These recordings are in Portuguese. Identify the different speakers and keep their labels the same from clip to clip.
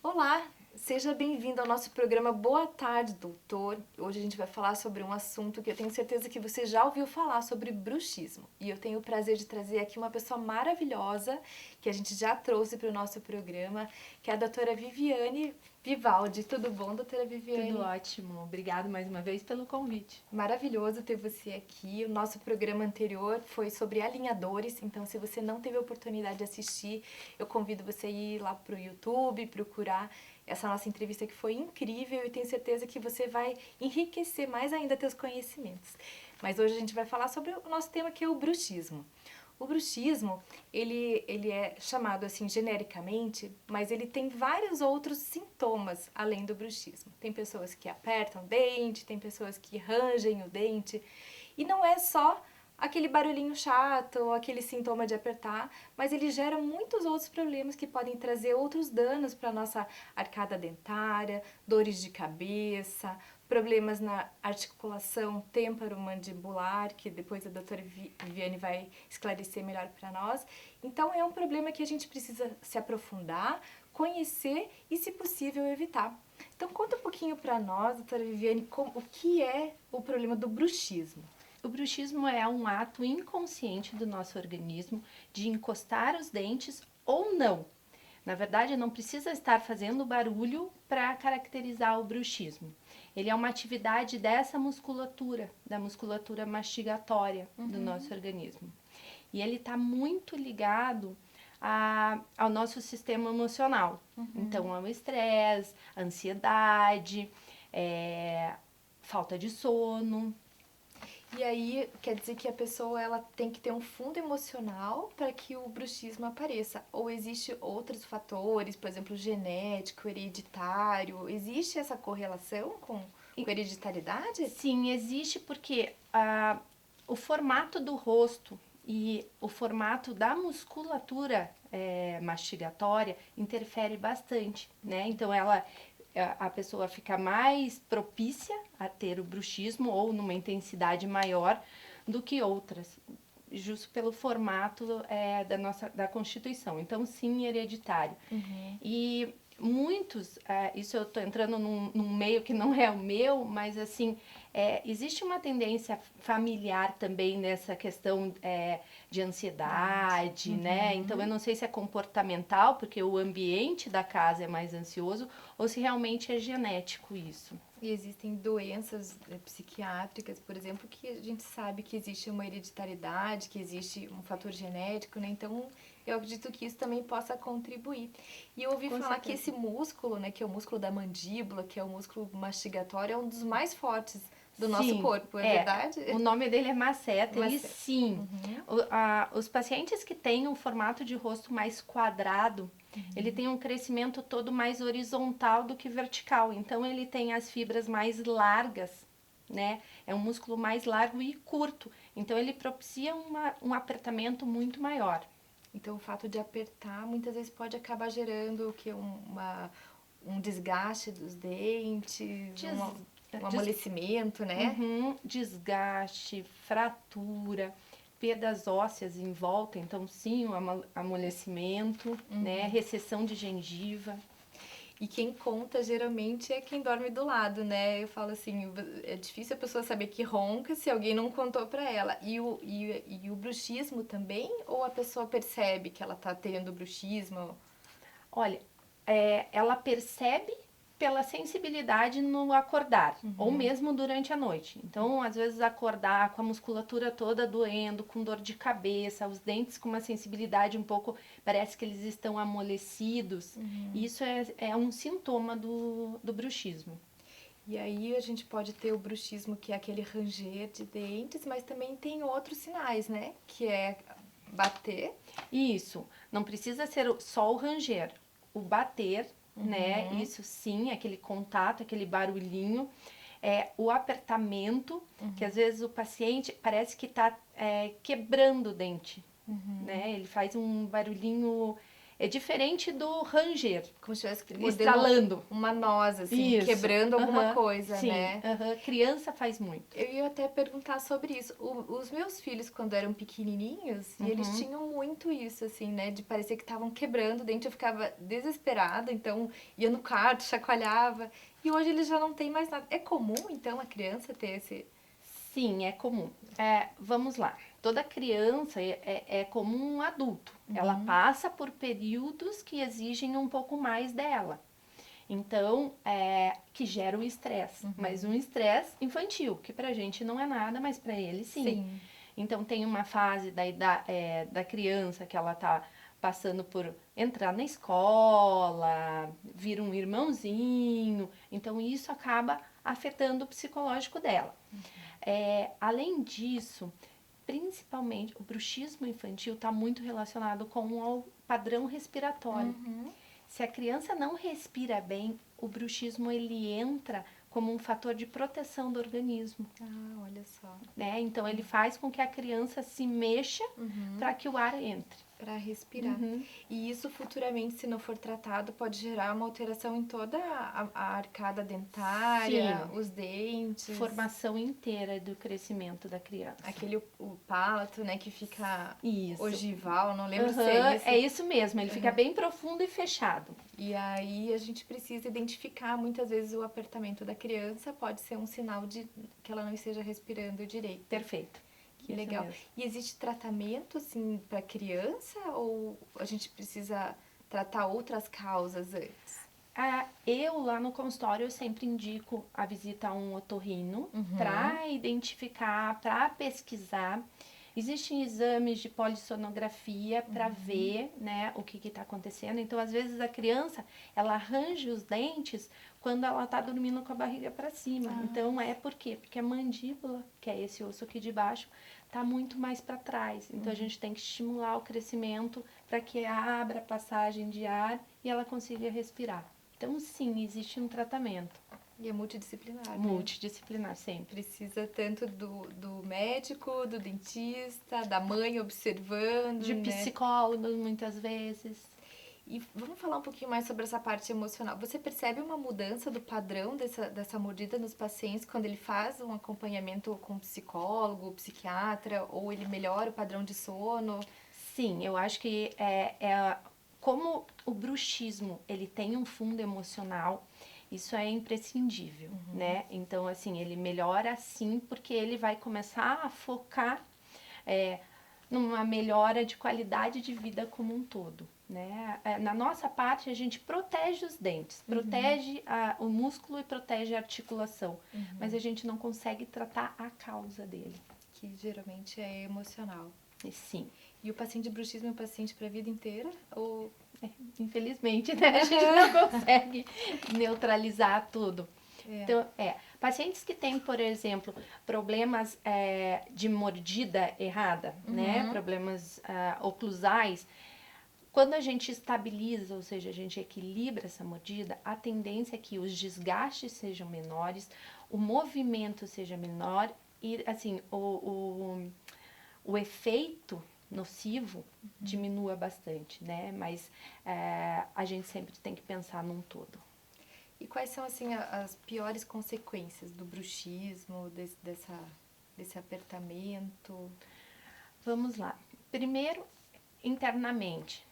Speaker 1: Olá, seja bem-vindo ao nosso programa Boa Tarde, Doutor. Hoje a gente vai falar sobre um assunto que eu tenho certeza que você já ouviu falar, sobre bruxismo. E eu tenho o prazer de trazer aqui uma pessoa maravilhosa que a gente já trouxe para o nosso programa, que é a doutora Viviane Vivaldi. Tudo bom, doutora Viviane?
Speaker 2: Tudo ótimo. Obrigado mais uma vez pelo convite.
Speaker 1: Maravilhoso ter você aqui. O nosso programa anterior foi sobre alinhadores, então se você não teve a oportunidade de assistir, eu convido você a ir lá pro YouTube, procurar essa nossa entrevista que foi incrível e tenho certeza que você vai enriquecer mais ainda teus conhecimentos. Mas hoje a gente vai falar sobre o nosso tema, que é o bruxismo. O bruxismo, ele é chamado assim genericamente, mas ele tem vários outros sintomas além do bruxismo. Tem pessoas que apertam o dente, tem pessoas que rangem o dente, e não é só aquele barulhinho chato ou aquele sintoma de apertar, mas ele gera muitos outros problemas que podem trazer outros danos para a nossa arcada dentária, dores de cabeça, problemas na articulação têmporo-mandibular, que depois a doutora Viviane vai esclarecer melhor para nós. Então é um problema que a gente precisa se aprofundar, conhecer e, se possível, evitar. Então conta um pouquinho para nós, doutora Viviane, o que é o problema do bruxismo.
Speaker 2: O bruxismo é um ato inconsciente do nosso organismo de encostar os dentes ou não. Na verdade, não precisa estar fazendo barulho para caracterizar o bruxismo. Ele é uma atividade dessa musculatura, da musculatura mastigatória do nosso organismo. E ele está muito ligado ao nosso sistema emocional. Então, ao estresse, ansiedade, falta de sono.
Speaker 1: E aí, quer dizer que a pessoa ela tem que ter um fundo emocional para que o bruxismo apareça? Ou existe outros fatores, por exemplo, genético, hereditário? Existe essa correlação com hereditariedade?
Speaker 2: Sim, existe porque o formato do rosto e o formato da musculatura mastigatória interfere bastante, né? Então, a pessoa fica mais propícia a ter o bruxismo ou numa intensidade maior do que outras, justo pelo formato da Constituição. Então, sim, hereditário. E muitos, isso eu estou entrando num meio que não é o meu, mas assim, existe uma tendência familiar também nessa questão de ansiedade, né? Então eu não sei se é comportamental, porque o ambiente da casa é mais ansioso, ou se realmente é genético isso.
Speaker 1: E existem doenças psiquiátricas, por exemplo, que a gente sabe que existe uma hereditariedade, que existe um fator genético, né? Então, eu acredito que isso também possa contribuir. E eu ouvi falar que esse músculo, né, que é o músculo da mandíbula, que é o músculo mastigatório, é um dos mais fortes do nosso corpo, é verdade?
Speaker 2: O nome dele é masseter, e
Speaker 1: Masseter.
Speaker 2: sim, os pacientes que têm um formato de rosto mais quadrado, ele tem um crescimento todo mais horizontal do que vertical, então ele tem as fibras mais largas, né? É um músculo mais largo e curto, então ele propicia um apertamento muito maior.
Speaker 1: Então, o fato de apertar muitas vezes pode acabar gerando o que? Um desgaste dos dentes, um amolecimento, né?
Speaker 2: Desgaste, fratura, perdas ósseas em volta, então sim, o amolecimento, né? Recessão de gengiva.
Speaker 1: E quem conta geralmente é quem dorme do lado, né? Eu falo assim, é difícil a pessoa saber que ronca se alguém não contou pra ela. E o bruxismo também? Ou a pessoa percebe que ela tá tendo bruxismo?
Speaker 2: Olha, ela percebe pela sensibilidade no acordar, ou mesmo durante a noite. Então, às vezes, acordar com a musculatura toda doendo, com dor de cabeça, os dentes com uma sensibilidade um pouco, parece que eles estão amolecidos. Isso é um sintoma do bruxismo.
Speaker 1: E aí a gente pode ter o bruxismo, que é aquele ranger de dentes, mas também tem outros sinais, né? Que é bater.
Speaker 2: Isso, não precisa ser só o ranger, o bater, né? Isso sim, aquele contato, aquele barulhinho, o apertamento, que às vezes o paciente parece que está quebrando o dente, né? Ele faz um barulhinho É diferente do ranger,
Speaker 1: Como se estivesse mordendo
Speaker 2: estralando.
Speaker 1: uma noz, assim,
Speaker 2: Isso.
Speaker 1: quebrando alguma coisa,
Speaker 2: Sim,
Speaker 1: né?
Speaker 2: Criança faz muito.
Speaker 1: Eu ia até perguntar sobre isso. Os meus filhos, quando eram pequenininhos, e eles tinham muito isso, assim, né? De parecer que estavam quebrando o dente, eu ficava desesperada, então ia no quarto, chacoalhava. E hoje eles já não têm mais nada. É comum, então, a criança ter esse...
Speaker 2: Sim, é comum. Vamos lá. Toda criança é como um adulto. Ela passa por períodos que exigem um pouco mais dela. Então, que gera o estresse. Mas um estresse infantil, que pra gente não é nada, mas pra ele sim. Então, tem uma fase da criança que ela tá passando por entrar na escola, vir um irmãozinho. Então, isso acaba afetando o psicológico dela. Além disso, principalmente o bruxismo infantil está muito relacionado com o padrão respiratório. Se a criança não respira bem, o bruxismo ele entra como um fator de proteção do organismo.
Speaker 1: Ah, olha só.
Speaker 2: Né? Então ele faz com que a criança se mexa para que o ar entre.
Speaker 1: Para respirar. E isso futuramente, se não for tratado, pode gerar uma alteração em toda a arcada dentária, os dentes.
Speaker 2: Formação inteira do crescimento da criança.
Speaker 1: Aquele o palato, né, que fica
Speaker 2: isso.
Speaker 1: ogival, não lembro se é isso.
Speaker 2: É isso mesmo, ele fica bem profundo e fechado.
Speaker 1: E aí a gente precisa identificar, muitas vezes o apertamento da criança pode ser um sinal de que ela não esteja respirando direito.
Speaker 2: Perfeito.
Speaker 1: Que legal. Mesmo. E existe tratamento, assim, para criança ou a gente precisa tratar outras causas antes?
Speaker 2: Eu, lá no consultório, eu sempre indico a visita a um otorrino para identificar, para pesquisar. Existem exames de polissonografia para ver, né, o que está acontecendo. Então, às vezes, a criança, ela arranja os dentes quando ela está dormindo com a barriga para cima. Então, por quê? Porque a mandíbula, que é esse osso aqui de baixo, está muito mais para trás. Então, a gente tem que estimular o crescimento para que abra a passagem de ar e ela consiga respirar. Então, sim, existe um tratamento.
Speaker 1: E é multidisciplinar,
Speaker 2: Multidisciplinar, sempre.
Speaker 1: Precisa tanto do médico, do dentista, da mãe observando,
Speaker 2: de psicólogos, muitas vezes.
Speaker 1: E vamos falar um pouquinho mais sobre essa parte emocional. Você percebe uma mudança do padrão dessa mordida nos pacientes quando ele faz um acompanhamento com psicólogo, psiquiatra, ou ele melhora o padrão de sono?
Speaker 2: Sim, eu acho que como o bruxismo ele tem um fundo emocional, isso é imprescindível, né? Então, assim, ele melhora sim, porque ele vai começar a focar numa melhora de qualidade de vida como um todo, né? Na nossa parte, a gente protege os dentes, protege o músculo e protege a articulação, mas a gente não consegue tratar a causa dele.
Speaker 1: Que geralmente é emocional.
Speaker 2: Sim.
Speaker 1: E o paciente de bruxismo é um paciente para a vida inteira? Ou...
Speaker 2: infelizmente, né? A gente não consegue neutralizar tudo. Então, pacientes que têm, por exemplo, problemas de mordida errada, né? Problemas oclusais, quando a gente estabiliza, ou seja, a gente equilibra essa mordida, a tendência é que os desgastes sejam menores, o movimento seja menor e, assim, o efeito nocivo diminua bastante, né? Mas a gente sempre tem que pensar num todo.
Speaker 1: E quais são, assim, as piores consequências do bruxismo, desse apertamento?
Speaker 2: Vamos lá. Primeiro, internamente,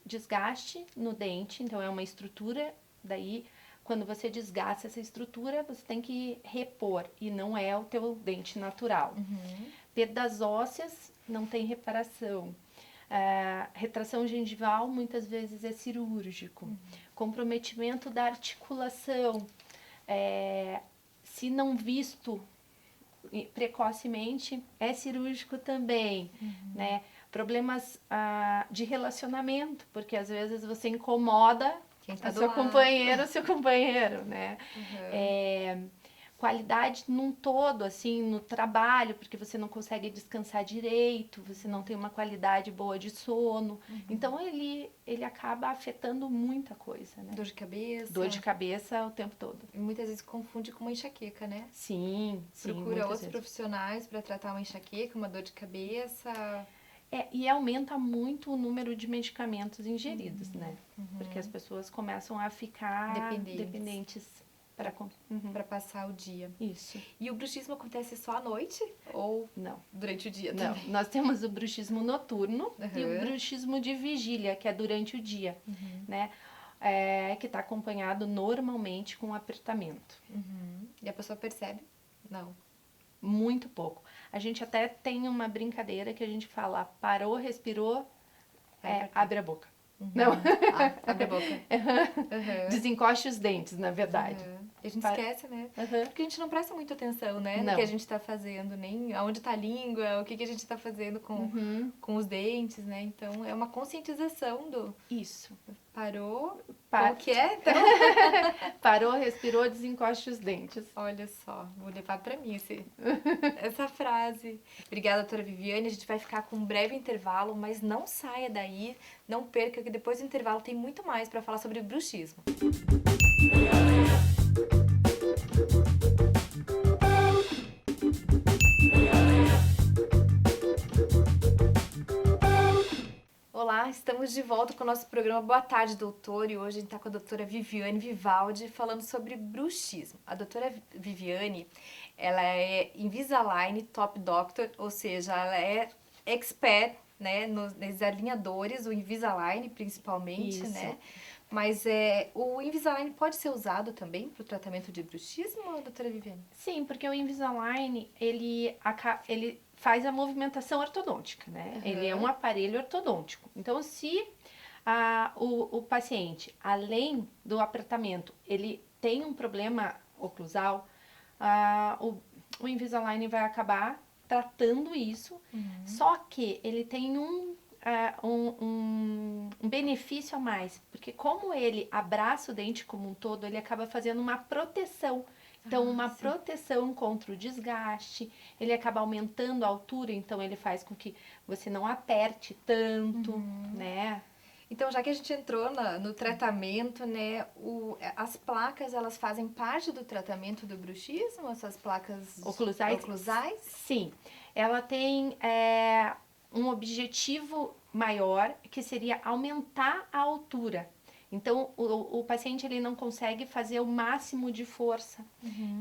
Speaker 2: desgaste no dente, então é uma estrutura, daí quando você desgasta essa estrutura, você tem que repor, e não é o teu dente natural. Perdas ósseas, não tem reparação. Retração gengival muitas vezes é cirúrgico. Comprometimento da articulação, se não visto precocemente, é cirúrgico também, né? Problemas de relacionamento, porque às vezes você incomoda seu companheiro, né? Qualidade num todo, assim, no trabalho, porque você não consegue descansar direito, você não tem uma qualidade boa de sono. Então, ele acaba afetando muita coisa, né?
Speaker 1: Dor de cabeça.
Speaker 2: Dor de cabeça o tempo todo.
Speaker 1: E muitas vezes confunde com uma enxaqueca, né?
Speaker 2: Sim.
Speaker 1: Procura outros profissionais para tratar uma enxaqueca, uma dor de cabeça.
Speaker 2: E aumenta muito o número de medicamentos ingeridos, né? Porque as pessoas começam a ficar dependentes para
Speaker 1: para passar o dia.
Speaker 2: Isso.
Speaker 1: E o bruxismo acontece só à noite ou
Speaker 2: não
Speaker 1: durante o dia
Speaker 2: não
Speaker 1: também?
Speaker 2: Nós temos o bruxismo noturno e o bruxismo de vigília, que é durante o dia, né? Que está acompanhado normalmente com apertamento.
Speaker 1: E a pessoa percebe? Não.
Speaker 2: Muito pouco. A gente até tem uma brincadeira que a gente fala, parou, respirou, abre a boca. Não.
Speaker 1: Abre a boca.
Speaker 2: Desencoste os dentes, na verdade.
Speaker 1: E a gente esquece, né? Porque a gente não presta muita atenção, né? No que a gente tá fazendo, nem aonde tá a língua, o que a gente tá fazendo com os dentes, né? Então, é uma conscientização do...
Speaker 2: Isso.
Speaker 1: Parou. Como que é? Então...
Speaker 2: Parou, respirou, desencoste os dentes.
Speaker 1: Olha só, vou levar pra mim essa frase. Obrigada, doutora Viviane. A gente vai ficar com um breve intervalo, mas não saia daí, não perca, que depois do intervalo tem muito mais para falar sobre bruxismo. Olá, estamos de volta com o nosso programa Boa Tarde, Doutor, e hoje a gente está com a doutora Viviane Vivaldi falando sobre bruxismo. A doutora Viviane, ela é Invisalign Top Doctor, ou seja, ela é expert, né, nos alinhadores, o Invisalign principalmente,
Speaker 2: Isso.
Speaker 1: né? Mas o Invisalign pode ser usado também para o tratamento de bruxismo, doutora Viviane?
Speaker 2: Sim, porque o Invisalign, ele faz a movimentação ortodôntica, né? Ele é um aparelho ortodôntico. Então, se o paciente, além do apertamento, ele tem um problema oclusal, o Invisalign vai acabar tratando isso, só que ele tem um benefício a mais, porque como ele abraça o dente como um todo, ele acaba fazendo uma proteção. Então, uma proteção contra o desgaste, ele acaba aumentando a altura, então ele faz com que você não aperte tanto, né?
Speaker 1: Então, já que a gente entrou no tratamento, né, as placas, elas fazem parte do tratamento do bruxismo? Essas placas oclusais?
Speaker 2: Sim, ela tem um objetivo maior, que seria aumentar a altura. Então, o paciente ele não consegue fazer o máximo de força.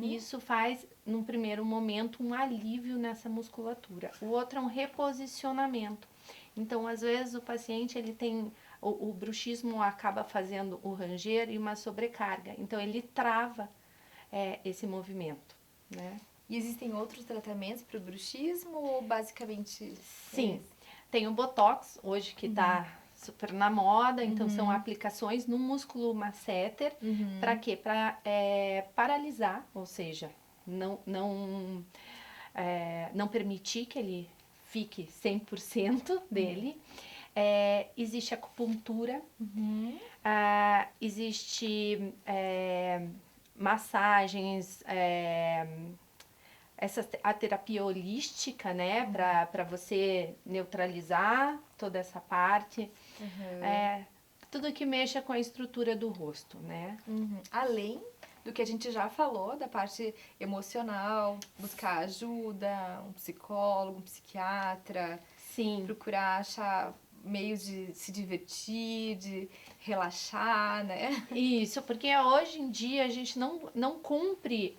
Speaker 2: E isso faz, num primeiro momento, um alívio nessa musculatura. O outro é um reposicionamento. Então, às vezes, o paciente ele tem... O bruxismo acaba fazendo o ranger e uma sobrecarga. Então, ele trava esse movimento, né?
Speaker 1: E existem outros tratamentos para o bruxismo ou basicamente...
Speaker 2: Sim, tem o Botox, hoje que está super na moda, então são aplicações no músculo masseter, para quê? Para paralisar, ou seja, não permitir que ele fique 100% dele. Existe acupuntura, existe massagens, a terapia holística, né, para você neutralizar toda essa parte, tudo que mexa com a estrutura do rosto, né.
Speaker 1: Além do que a gente já falou, da parte emocional, buscar ajuda, um psicólogo, um psiquiatra,
Speaker 2: Sim.
Speaker 1: Procurar achar meios de se divertir, de relaxar, né?
Speaker 2: Isso, porque hoje em dia a gente não cumpre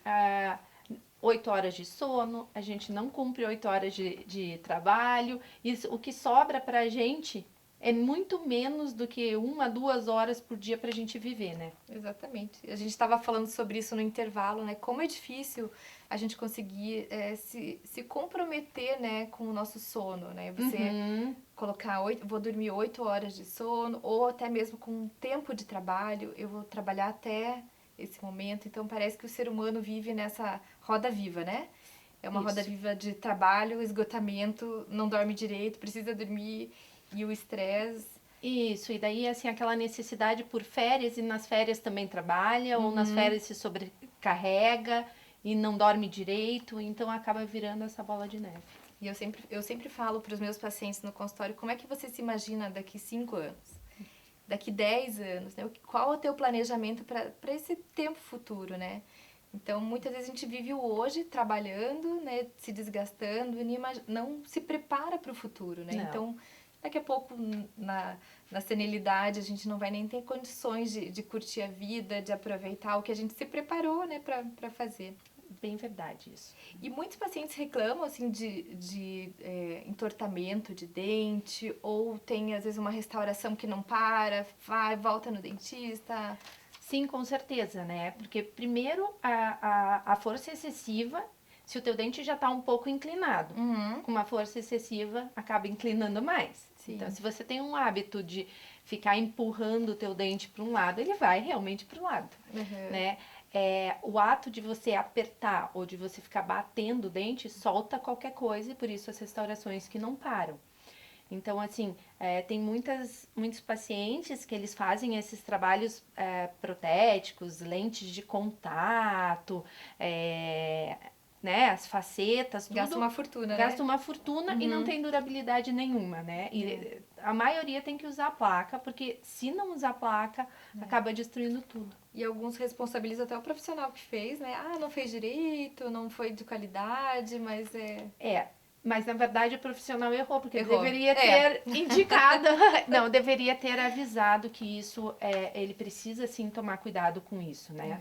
Speaker 2: 8 horas de sono, a gente não cumpre 8 horas de trabalho, o que sobra pra gente é muito menos do que 1 a 2 horas por dia pra gente viver, né?
Speaker 1: Exatamente. A gente estava falando sobre isso no intervalo, né? Como é difícil a gente conseguir se comprometer, né, com o nosso sono, né? Você colocar vou dormir 8 horas de sono, ou até mesmo com um tempo de trabalho, eu vou trabalhar até esse momento. Então parece que o ser humano vive nessa roda viva, né? É uma roda viva de trabalho, esgotamento, não dorme direito, precisa dormir, e o estresse.
Speaker 2: Isso, e daí assim aquela necessidade por férias, e nas férias também trabalha, ou nas férias se sobrecarrega e não dorme direito, então acaba virando essa bola de neve.
Speaker 1: E eu sempre falo para os meus pacientes no consultório, como é que você se imagina daqui 5 anos? Daqui 10 anos, né? Qual é o teu planejamento para esse tempo futuro, né? Então, muitas vezes a gente vive o hoje trabalhando, né, se desgastando, e não se prepara para o futuro, né?
Speaker 2: Não.
Speaker 1: Então, daqui a pouco, na senilidade, a gente não vai nem ter condições de curtir a vida, de aproveitar o que a gente se preparou, né, para fazer.
Speaker 2: Bem verdade isso.
Speaker 1: E muitos pacientes reclamam, assim, de entortamento de dente, ou tem, às vezes, uma restauração que não para, vai, volta no dentista.
Speaker 2: Sim, com certeza, né? Porque primeiro a força excessiva, se o teu dente já está um pouco inclinado, com uma força excessiva acaba inclinando mais.
Speaker 1: Sim.
Speaker 2: Então, se você tem um hábito de ficar empurrando o teu dente para um lado, ele vai realmente para o lado, né? O ato de você apertar ou de você ficar batendo o dente solta qualquer coisa e por isso as restaurações que não param. Então, assim, tem muitos pacientes que eles fazem esses trabalhos protéticos, lentes de contato, né, as facetas, tudo.
Speaker 1: Gasta uma fortuna, né?
Speaker 2: Gasta uma fortuna e não tem durabilidade nenhuma, né? E a maioria tem que usar a placa, porque se não usar a placa, acaba destruindo tudo.
Speaker 1: E alguns responsabilizam até o profissional que fez, né? Ah, não fez direito, não foi de qualidade, mas
Speaker 2: Mas, na verdade, o profissional errou, porque ele
Speaker 1: Errou.
Speaker 2: deveria ter indicado, não, deveria ter avisado que isso, ele precisa, sim, tomar cuidado com isso, né?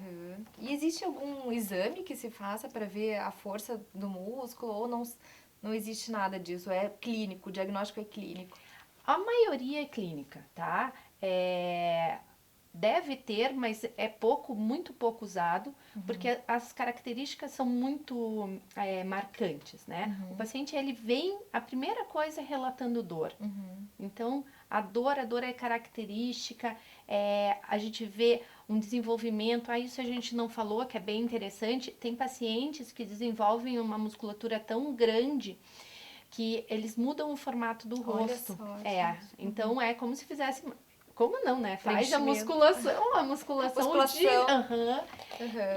Speaker 1: E existe algum exame que se faça para ver a força do músculo ou não existe nada disso? É clínico, o diagnóstico é clínico?
Speaker 2: A maioria é clínica, tá? Deve ter, mas é muito pouco usado, porque as características são muito marcantes, né? O paciente, ele vem, a primeira coisa é relatando dor. Então, a dor é característica, a gente vê um desenvolvimento, isso a gente não falou, que é bem interessante, tem pacientes que desenvolvem uma musculatura tão grande que eles mudam o formato do rosto.
Speaker 1: Olha só,
Speaker 2: então é como se fizesse... Como não, né? Faz a musculação.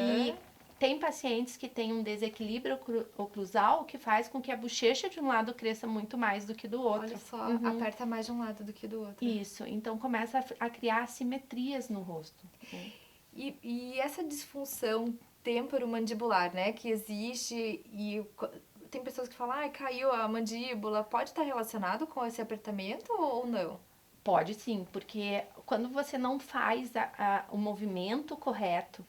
Speaker 2: E tem pacientes que têm um desequilíbrio oclusal que faz com que a bochecha de um lado cresça muito mais do que do outro.
Speaker 1: Olha só, aperta mais de um lado do que do outro.
Speaker 2: Isso, então começa a criar assimetrias no rosto.
Speaker 1: E essa disfunção temporomandibular, né, que existe e... Tem pessoas que falam, caiu a mandíbula, pode estar relacionado com esse apertamento ou não?
Speaker 2: Pode sim, porque quando você não faz o movimento correto,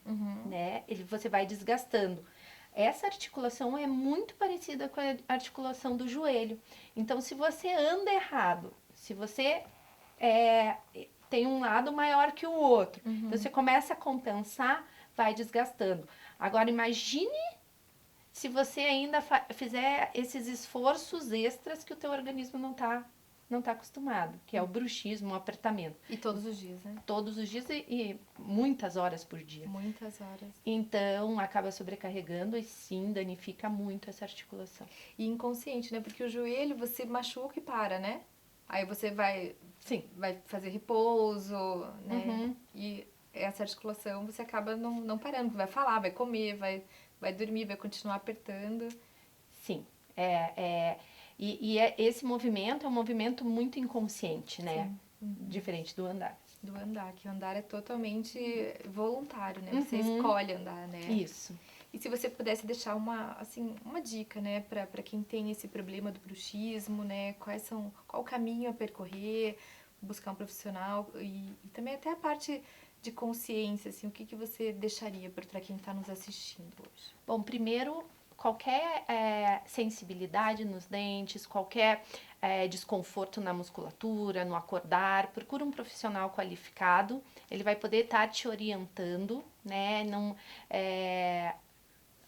Speaker 2: né, você vai desgastando. Essa articulação é muito parecida com a articulação do joelho. Então, se você anda errado, se você tem um lado maior que o outro, então você começa a compensar, vai desgastando. Agora, imagine se você ainda fizer esses esforços extras que o teu organismo não está acostumado, que é o bruxismo, o apertamento.
Speaker 1: E todos os dias, né?
Speaker 2: Todos os dias e muitas horas por dia.
Speaker 1: Muitas horas.
Speaker 2: Então, acaba sobrecarregando e sim, danifica muito essa articulação.
Speaker 1: E inconsciente, né? Porque o joelho, você machuca e para, né? Aí você vai fazer repouso, né? E essa articulação, você acaba não parando. Vai falar, vai comer, vai dormir, vai continuar apertando.
Speaker 2: Sim, esse movimento é um movimento muito inconsciente, né? Diferente do andar.
Speaker 1: Do andar, que o andar é totalmente voluntário, né? Você escolhe andar, né?
Speaker 2: Isso.
Speaker 1: E se você pudesse deixar uma dica, né, para quem tem esse problema do bruxismo, né? Qual o caminho a percorrer, buscar um profissional e também até a parte de consciência, assim, o que você deixaria para quem está nos assistindo hoje?
Speaker 2: Bom, primeiro, qualquer sensibilidade nos dentes, qualquer desconforto na musculatura, no acordar, procura um profissional qualificado, ele vai poder estar te orientando, né?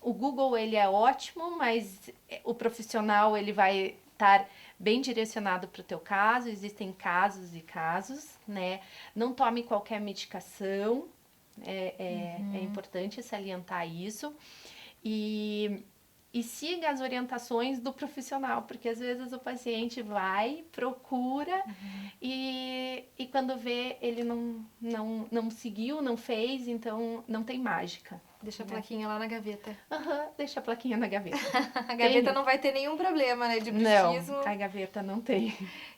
Speaker 2: O Google, ele é ótimo, mas o profissional, ele vai estar bem direcionado para o teu caso, existem casos e casos, né? Não tome qualquer medicação, é importante salientar isso. E siga as orientações do profissional, porque às vezes o paciente vai, procura e quando vê ele não seguiu, não fez, então não tem mágica.
Speaker 1: Deixa a plaquinha lá na gaveta.
Speaker 2: Deixa a plaquinha na gaveta.
Speaker 1: A gaveta não vai ter nenhum problema, né, de bruxismo.
Speaker 2: Não, a gaveta não tem.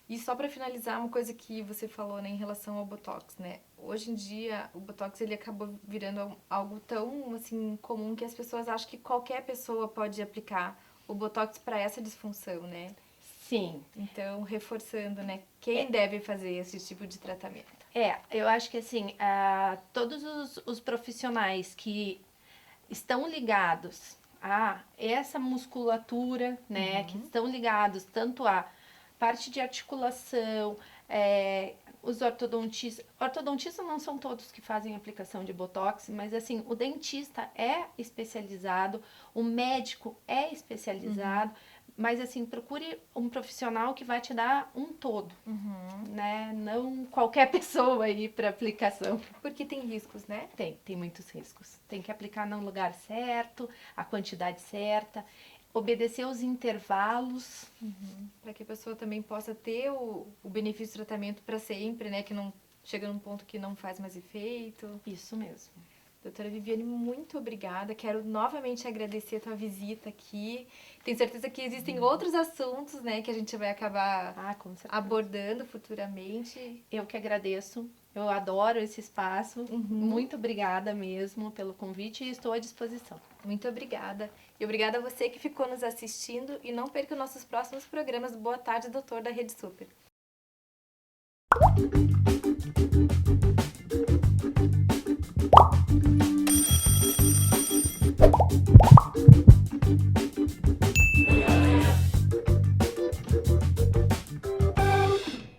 Speaker 1: E só para finalizar, uma coisa que você falou, né, em relação ao Botox, né? Hoje em dia, o Botox ele acabou virando algo tão assim comum que as pessoas acham que qualquer pessoa pode aplicar o Botox para essa disfunção, né?
Speaker 2: Sim.
Speaker 1: Então, reforçando, né, quem deve fazer esse tipo de tratamento?
Speaker 2: Eu acho que assim, todos os profissionais que estão ligados a essa musculatura, né, que estão ligados tanto à parte de articulação, os ortodontistas não são todos que fazem aplicação de botox, mas assim, o dentista é especializado, o médico é especializado, mas assim, procure um profissional que vai te dar um todo, né? Não qualquer pessoa aí para aplicação.
Speaker 1: Porque tem riscos, né?
Speaker 2: Tem muitos riscos. Tem que aplicar no lugar certo, a quantidade certa, obedecer os intervalos.
Speaker 1: Para que a pessoa também possa ter o benefício do tratamento para sempre, né? Que não chega num ponto que não faz mais efeito.
Speaker 2: Isso mesmo.
Speaker 1: Doutora Viviane, muito obrigada. Quero novamente agradecer a tua visita aqui. Tenho certeza que existem outros assuntos, né, que a gente vai acabar
Speaker 2: Com certeza.
Speaker 1: abordando futuramente.
Speaker 2: Eu que agradeço. Eu adoro esse espaço. Muito obrigada mesmo pelo convite e estou à disposição.
Speaker 1: Muito obrigada. E obrigada a você que ficou nos assistindo e não perca nossos próximos programas do Boa Tarde, Doutor, da Rede Super.